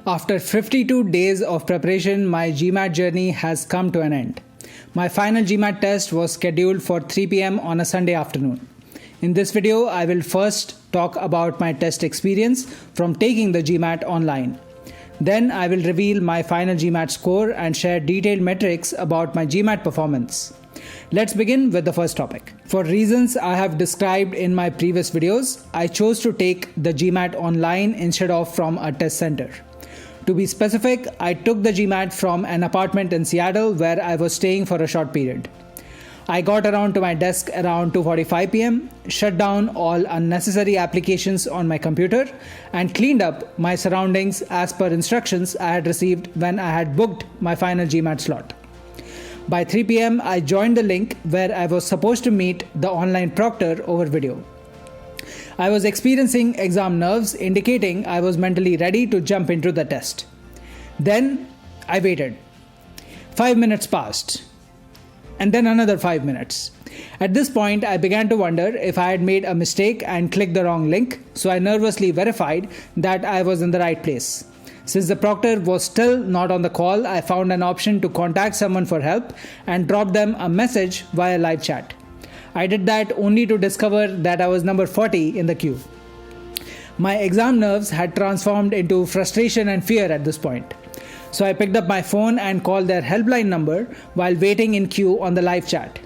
After 52 days of preparation, my GMAT journey has come to an end. My final GMAT test was scheduled for 3 p.m. on a Sunday afternoon. In this video, I will first talk about my test experience from taking the GMAT online. Then I will reveal my final GMAT score and share detailed metrics about my GMAT performance. Let's begin with the first topic. For reasons I have described in my previous videos, I chose to take the GMAT online instead of from a test center. To be specific, I took the GMAT from an apartment in Seattle where I was staying for a short period. I got around to my desk around 2:45 p.m., shut down all unnecessary applications on my computer, and cleaned up my surroundings as per instructions I had received when I had booked my final GMAT slot. By 3 p.m., I joined the link where I was supposed to meet the online proctor over video. I was experiencing exam nerves, indicating I was mentally ready to jump into the test. Then I waited. 5 minutes passed. And then another 5 minutes. At this point, I began to wonder if I had made a mistake and clicked the wrong link, so I nervously verified that I was in the right place. Since the proctor was still not on the call, I found an option to contact someone for help and drop them a message via live chat. I did that only to discover that I was number 40 in the queue. My exam nerves had transformed into frustration and fear at this point. So I picked up my phone and called their helpline number while waiting in queue on the live chat.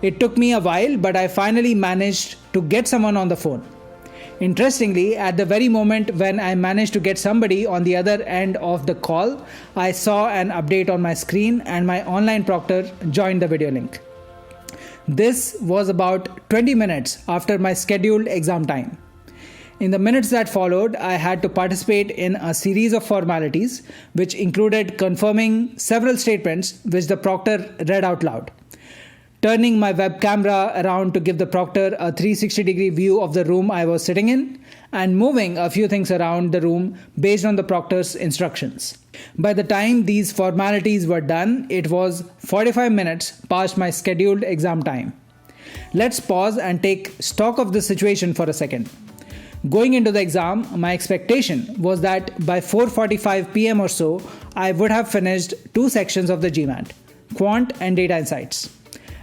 It took me a while, but I finally managed to get someone on the phone. Interestingly, at the very moment when I managed to get somebody on the other end of the call, I saw an update on my screen and my online proctor joined the video link. This was about 20 minutes after my scheduled exam time. In the minutes that followed, I had to participate in a series of formalities, which included confirming several statements which the proctor read out loud, turning my web camera around to give the proctor a 360-degree view of the room I was sitting in, and moving a few things around the room based on the proctor's instructions. By the time these formalities were done, it was 45 minutes past my scheduled exam time. Let's pause and take stock of the situation for a second. Going into the exam, my expectation was that by 4:45 p.m. or so, I would have finished 2 sections of the GMAT, Quant and Data Insights.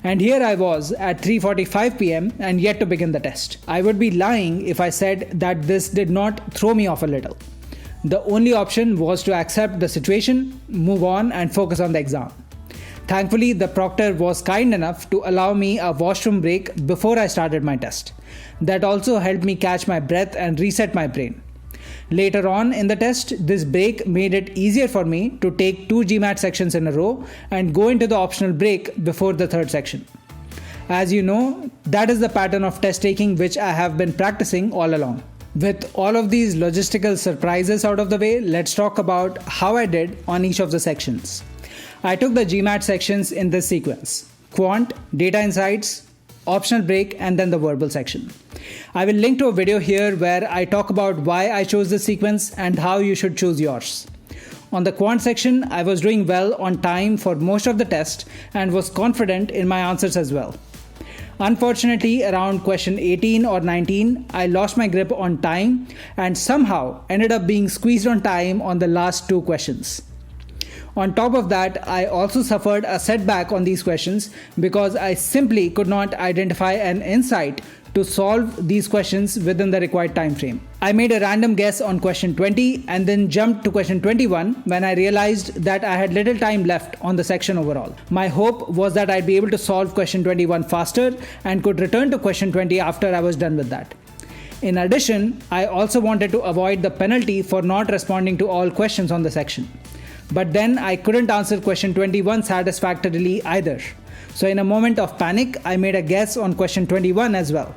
And here I was at 3:45 p.m. and yet to begin the test. I would be lying if I said that this did not throw me off a little. The only option was to accept the situation, move on, and focus on the exam. Thankfully, the proctor was kind enough to allow me a washroom break before I started my test. That also helped me catch my breath and reset my brain. Later on in the test, this break made it easier for me to take 2 GMAT sections in a row and go into the optional break before the 3rd section. As you know, that is the pattern of test taking which I have been practicing all along. With all of these logistical surprises out of the way, let's talk about how I did on each of the sections. I took the GMAT sections in this sequence: Quant, Data Insights, Optional Break, and then the verbal section. I will link to a video here where I talk about why I chose this sequence and how you should choose yours. On the Quant section, I was doing well on time for most of the test and was confident in my answers as well. Unfortunately, around question 18 or 19, I lost my grip on time and somehow ended up being squeezed on time on the last 2 questions. On top of that, I also suffered a setback on these questions because I simply could not identify an insight to solve these questions within the required time frame. I made a random guess on question 20 and then jumped to question 21 when I realized that I had little time left on the section overall. My hope was that I'd be able to solve question 21 faster and could return to question 20 after I was done with that. In addition, I also wanted to avoid the penalty for not responding to all questions on the section. But then I couldn't answer question 21 satisfactorily either. So in a moment of panic, I made a guess on question 21 as well.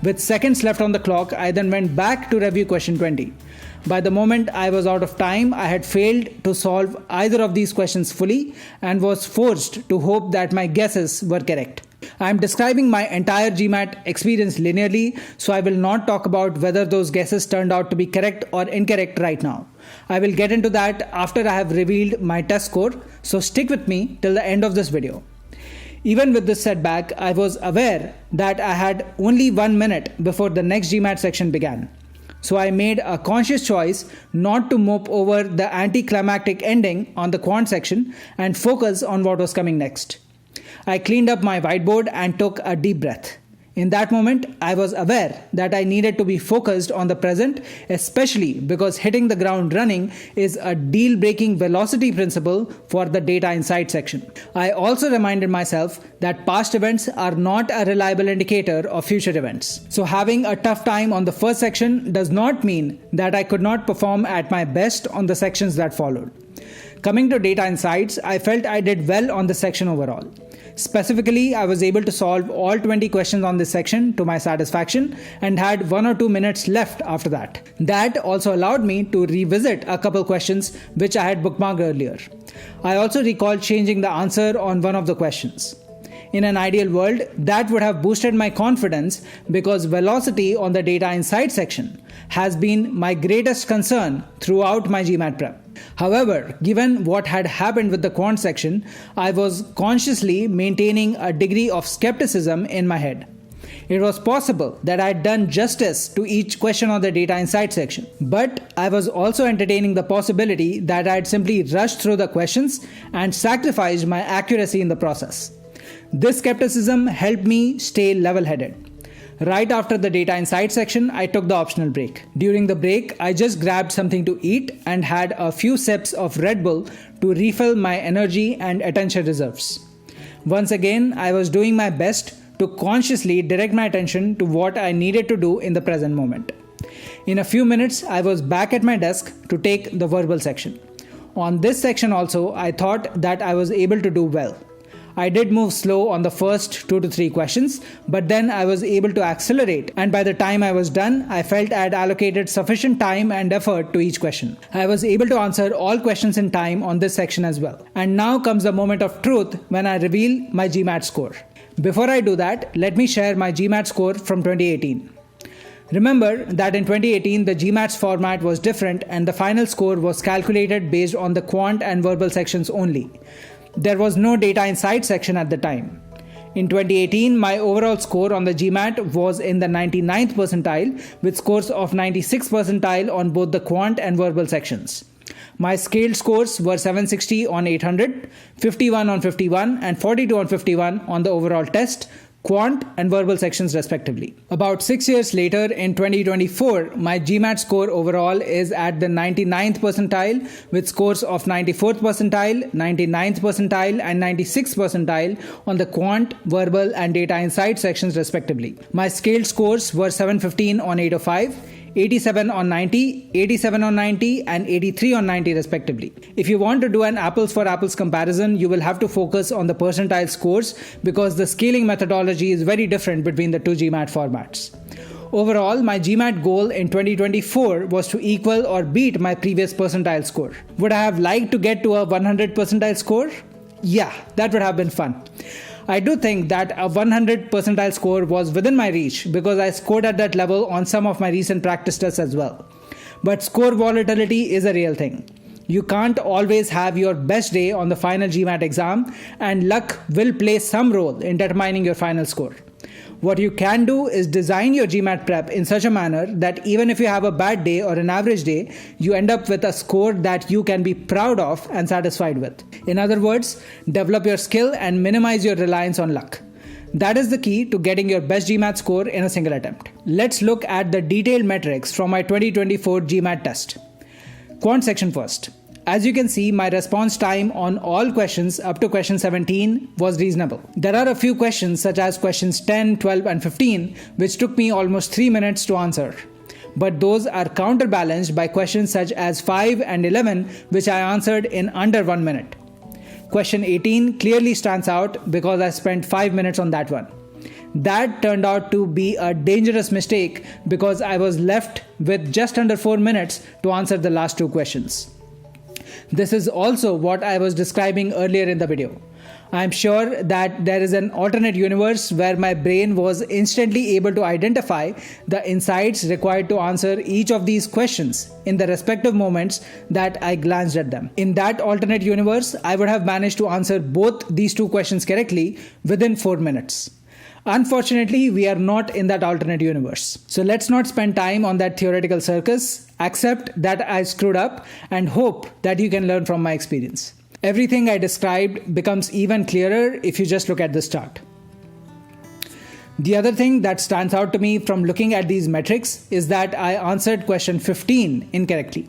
With seconds left on the clock, I then went back to review question 20. By the moment I was out of time, I had failed to solve either of these questions fully and was forced to hope that my guesses were correct. I am describing my entire GMAT experience linearly, so I will not talk about whether those guesses turned out to be correct or incorrect right now. I will get into that after I have revealed my test score, so stick with me till the end of this video. Even with this setback, I was aware that I had only 1 minute before the next GMAT section began. So I made a conscious choice not to mope over the anticlimactic ending on the quant section and focus on what was coming next. I cleaned up my whiteboard and took a deep breath. In that moment, I was aware that I needed to be focused on the present, especially because hitting the ground running is a deal-breaking velocity principle for the data insight section. I also reminded myself that past events are not a reliable indicator of future events. So having a tough time on the first section does not mean that I could not perform at my best on the sections that followed. Coming to data insights, I felt I did well on this section overall. Specifically, I was able to solve all 20 questions on this section to my satisfaction and had 1 or 2 minutes left after that. That also allowed me to revisit a couple questions which I had bookmarked earlier. I also recalled changing the answer on one of the questions. In an ideal world, that would have boosted my confidence because velocity on the data insight section has been my greatest concern throughout my GMAT prep. However, given what had happened with the quant section, I was consciously maintaining a degree of skepticism in my head. It was possible that I had done justice to each question on the data insight section, but I was also entertaining the possibility that I had simply rushed through the questions and sacrificed my accuracy in the process. This skepticism helped me stay level-headed. Right after the data insight section, I took the optional break. During the break, I just grabbed something to eat and had a few sips of Red Bull to refill my energy and attention reserves. Once again, I was doing my best to consciously direct my attention to what I needed to do in the present moment. In a few minutes, I was back at my desk to take the verbal section. On this section also, I thought that I was able to do well. I did move slow on the first 2 to 3 questions, but then I was able to accelerate, and by the time I was done, I felt I had allocated sufficient time and effort to each question. I was able to answer all questions in time on this section as well. And now comes the moment of truth when I reveal my GMAT score. Before I do that, let me share my GMAT score from 2018. Remember that in 2018, the GMAT's format was different and the final score was calculated based on the quant and verbal sections only. There was no data insight section at the time. In 2018, my overall score on the GMAT was in the 99th percentile with scores of 96th percentile on both the quant and verbal sections. My scaled scores were 760 on 800, 51 on 51 and 42 on 51 on the overall test, quant and verbal sections respectively. About 6 years later in 2024, my GMAT score overall is at the 99th percentile with scores of 94th percentile, 99th percentile and 96th percentile on the quant, verbal and data insight sections respectively. My scaled scores were 715 on 805, 87 on 90, 87 on 90 and 83 on 90 respectively. If you want to do an apples for apples comparison, you will have to focus on the percentile scores because the scaling methodology is very different between the two GMAT formats. Overall, my GMAT goal in 2024 was to equal or beat my previous percentile score. Would I have liked to get to a 100 percentile score? Yeah, that would have been fun. I do think that a 100 percentile score was within my reach because I scored at that level on some of my recent practice tests as well. But score volatility is a real thing. You can't always have your best day on the final GMAT exam, and luck will play some role in determining your final score. What you can do is design your GMAT prep in such a manner that even if you have a bad day or an average day, you end up with a score that you can be proud of and satisfied with. In other words, develop your skill and minimize your reliance on luck. That is the key to getting your best GMAT score in a single attempt. Let's look at the detailed metrics from my 2024 GMAT test. Quant section first. As you can see, my response time on all questions up to question 17 was reasonable. There are a few questions such as questions 10, 12 and 15 which took me almost 3 minutes to answer. But those are counterbalanced by questions such as 5 and 11 which I answered in under 1 minute. Question 18 clearly stands out because I spent 5 minutes on that one. That turned out to be a dangerous mistake because I was left with just under 4 minutes to answer the last 2 questions. This is also what I was describing earlier in the video. I am sure that there is an alternate universe where my brain was instantly able to identify the insights required to answer each of these questions in the respective moments that I glanced at them. In that alternate universe, I would have managed to answer both these 2 questions correctly within 4 minutes. Unfortunately, we are not in that alternate universe. So let's not spend time on that theoretical circus. Accept that I screwed up and hope that you can learn from my experience. Everything I described becomes even clearer if you just look at this chart. The other thing that stands out to me from looking at these metrics is that I answered question 15 incorrectly.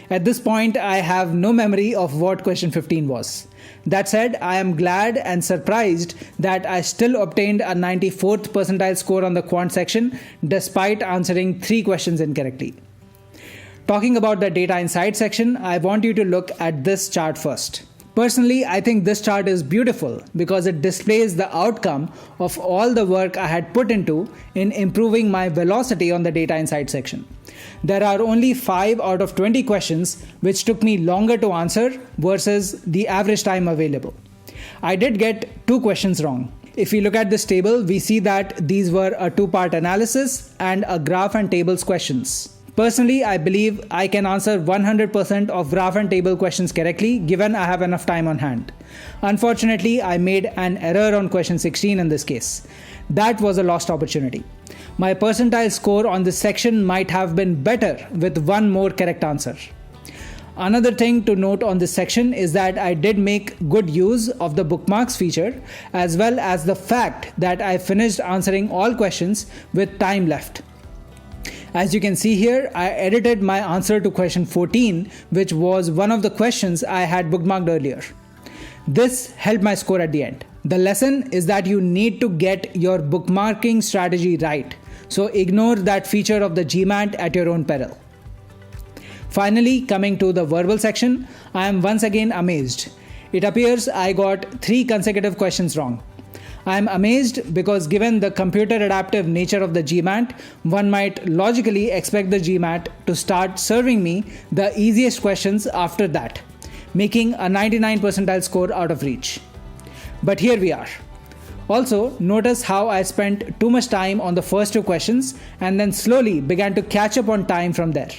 At this point, I have no memory of what question 15 was. That said, I am glad and surprised that I still obtained a 94th percentile score on the quant section despite answering 3 questions incorrectly. Talking about the data insight section, I want you to look at this chart first. Personally, I think this chart is beautiful because it displays the outcome of all the work I had put into in improving my velocity on the data insight section. There are only 5 out of 20 questions which took me longer to answer versus the average time available. I did get 2 questions wrong. If we look at this table, we see that these were a 2-part analysis and a graph and tables questions. Personally, I believe I can answer 100% of graph and table questions correctly given I have enough time on hand. Unfortunately, I made an error on question 16 in this case. That was a lost opportunity. My percentile score on this section might have been better with 1 more correct answer. Another thing to note on this section is that I did make good use of the bookmarks feature as well as the fact that I finished answering all questions with time left. As you can see here, I edited my answer to question 14, which was one of the questions I had bookmarked earlier. This helped my score at the end. The lesson is that you need to get your bookmarking strategy right, so ignore that feature of the GMAT at your own peril. Finally, coming to the verbal section, I am once again amazed. It appears I got 3 consecutive questions wrong. I am amazed because given the computer adaptive nature of the GMAT, one might logically expect the GMAT to start serving me the easiest questions after that, making a 99 percentile score out of reach. But here we are. Also, notice how I spent too much time on the first 2 questions and then slowly began to catch up on time from there.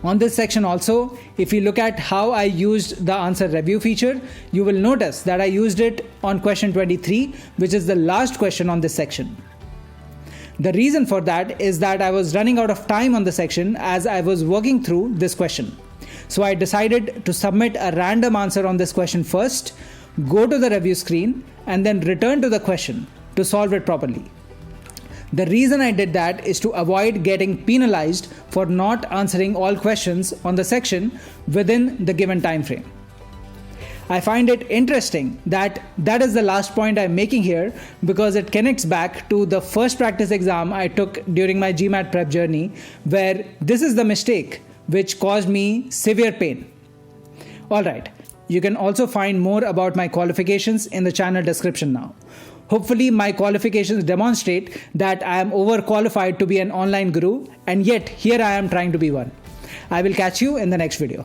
On this section also, if you look at how I used the answer review feature, you will notice that I used it on question 23, which is the last question on this section. The reason for that is that I was running out of time on the section as I was working through this question. So I decided to submit a random answer on this question first, go to the review screen, and then return to the question to solve it properly. The reason I did that is to avoid getting penalized for not answering all questions on the section within the given time frame. I find it interesting that is the last point I'm making here because it connects back to the first practice exam I took during my GMAT prep journey, where this is the mistake which caused me severe pain. Alright, you can also find more about my qualifications in the channel description now. Hopefully my qualifications demonstrate that I am overqualified to be an online guru, and yet here I am trying to be one. I will catch you in the next video.